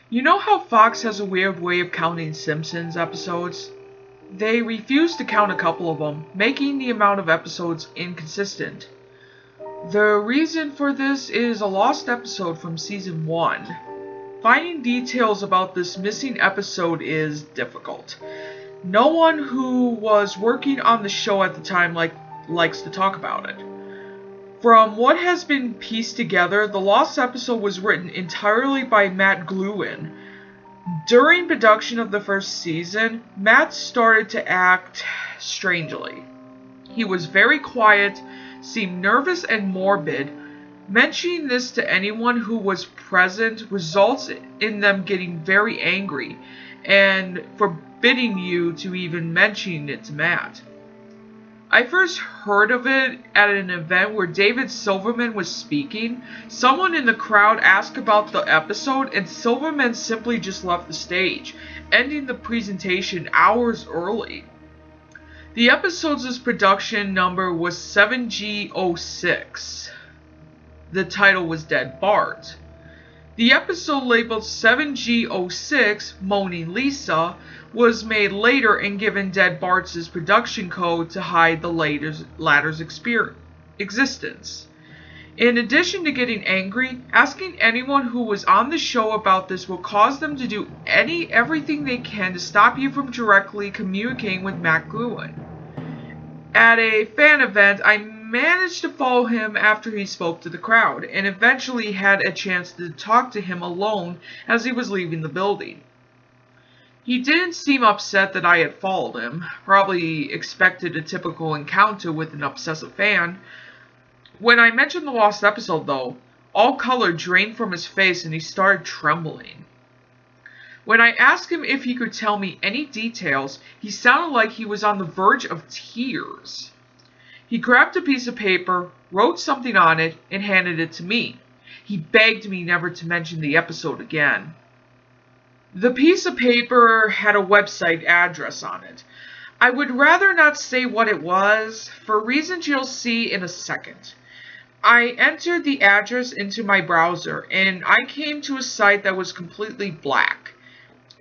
You know how Fox has a weird way of counting Simpsons episodes? They refuse to count a couple of them, making the amount of episodes inconsistent. The reason for this is a lost episode from season 1. Finding details about this missing episode is difficult. No one who was working on the show at the time likes to talk about it. From what has been pieced together, the lost episode was written entirely by Matt Gluen. During production of the first season, Matt started to act strangely. He was very quiet, seemed nervous and morbid. Mentioning this to anyone who was present results in them getting very angry and forbidding you to even mention it to Matt. I first heard of it at an event where David Silverman was speaking. Someone in the crowd asked about the episode, and Silverman simply just left the stage, ending the presentation hours early. The episode's production number was 7G06. The title was Dead Bart. The episode labeled 7G06, Moaning Lisa, was made later and given Dead Bart's production code to hide the latter's existence. In addition to getting angry, asking anyone who was on the show about this will cause them to do everything they can to stop you from directly communicating with Matt Gruen. At a fan event, I managed to follow him after he spoke to the crowd, and eventually had a chance to talk to him alone as he was leaving the building. He didn't seem upset that I had followed him, probably expected a typical encounter with an obsessive fan. When I mentioned the lost episode, though, all color drained from his face and he started trembling. When I asked him if he could tell me any details, he sounded like he was on the verge of tears. He grabbed a piece of paper, wrote something on it, and handed it to me. He begged me never to mention the episode again. The piece of paper had a website address on it. I would rather not say what it was, for reasons you'll see in a second. I entered the address into my browser, and I came to a site that was completely black,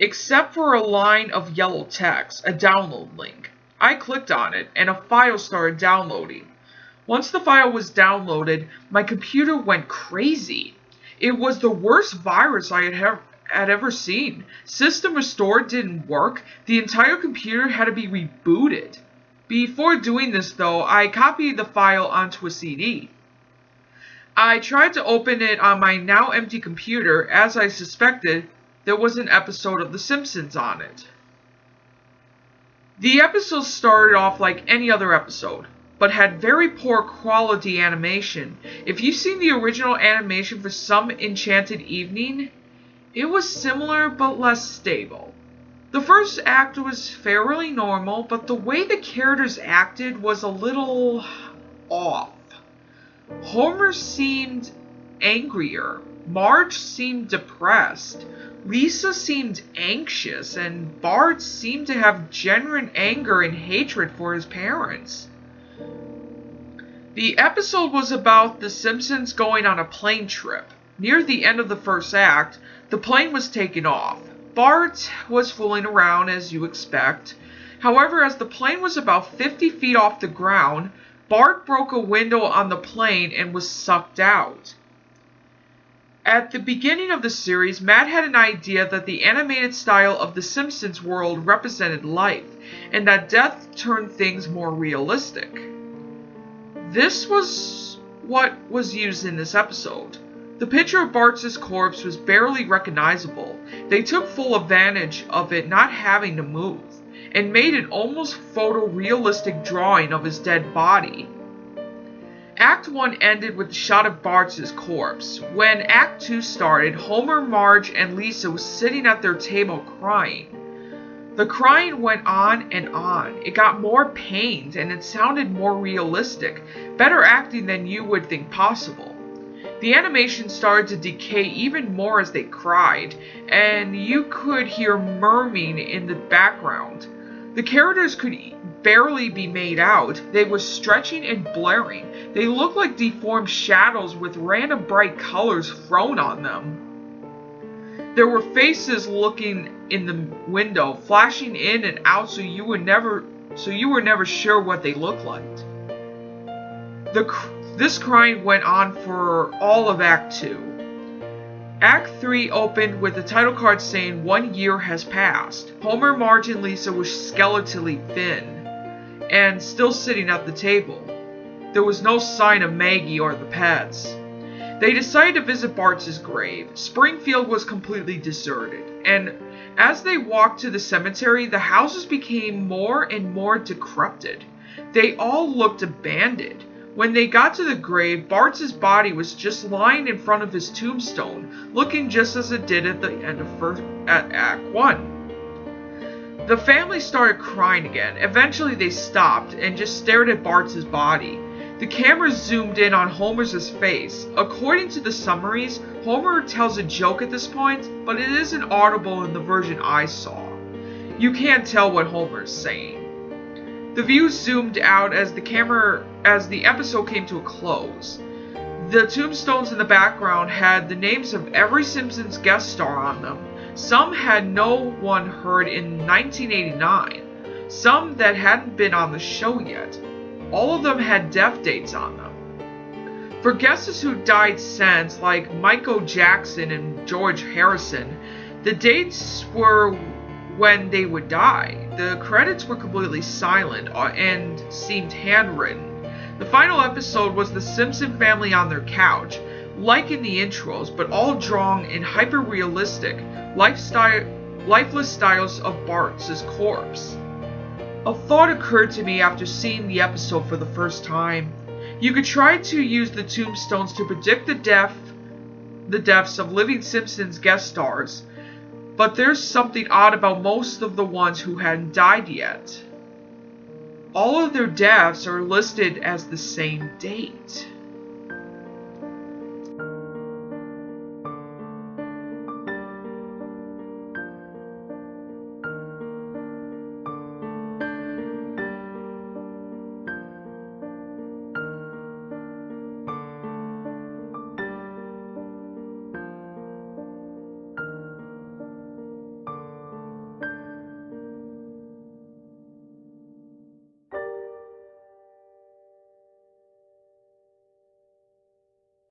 except for a line of yellow text, a download link. I clicked on it, and a file started downloading. Once the file was downloaded, my computer went crazy. It was the worst virus I had ever seen. System Restore didn't work. The entire computer had to be rebooted. Before doing this, though, I copied the file onto a CD. I tried to open it on my now empty computer. As I suspected, there was an episode of The Simpsons on it. The episode started off like any other episode, but had very poor quality animation. If you've seen the original animation for Some Enchanted Evening, it was similar but less stable. The first act was fairly normal, but the way the characters acted was a little off. Homer seemed angrier. Marge seemed depressed. Lisa seemed anxious, and Bart seemed to have genuine anger and hatred for his parents. The episode was about the Simpsons going on a plane trip. Near the end of the first act, the plane was taken off. Bart was fooling around as you expect. However, as the plane was about 50 feet off the ground, Bart broke a window on the plane and was sucked out. At the beginning of the series, Matt had an idea that the animated style of the Simpsons world represented life, and that death turned things more realistic. This was what was used in this episode. The picture of Bart's corpse was barely recognizable. They took full advantage of it not having to move, and made an almost photorealistic drawing of his dead body. Act 1 ended with a shot of Bart's corpse. When Act 2 started, Homer, Marge, and Lisa were sitting at their table crying. The crying went on and on. It got more pained, and it sounded more realistic, better acting than you would think possible. The animation started to decay even more as they cried, and you could hear murmuring in the background. The characters could barely be made out. They were stretching and blaring. They looked like deformed shadows with random bright colors thrown on them. There were faces looking in the window, flashing in and out, so you were never sure what they looked like. This crying went on for all of Act 2. Act 3 opened with the title card saying 1 year has passed. Homer, Marge, and Lisa were skeletally thin and still sitting at the table. There was no sign of Maggie or the pets. They decided to visit Bart's grave. Springfield was completely deserted, and as they walked to the cemetery, the houses became more and more decrepit. They all looked abandoned. When they got to the grave, Bart's body was just lying in front of his tombstone, looking just as it did at the end of Act 1. The family started crying again. Eventually they stopped and just stared at Bart's body. The camera zoomed in on Homer's face. According to the summaries, Homer tells a joke at this point, but it isn't audible in the version I saw. You can't tell what Homer's saying. The view zoomed out as the episode came to a close. The tombstones in the background had the names of every Simpsons guest star on them. Some had no one heard in 1989, some that hadn't been on the show yet. All of them had death dates on them. For guests who died since, like Michael Jackson and George Harrison, the dates were when they would die. The credits were completely silent and seemed handwritten. The final episode was the Simpson family on their couch, like in the intros, but all drawn in hyper-realistic, lifeless styles of Bart's corpse. A thought occurred to me after seeing the episode for the first time. You could try to use the tombstones to predict the deaths of living Simpsons guest stars, but there's something odd about most of the ones who hadn't died yet. All of their deaths are listed as the same date.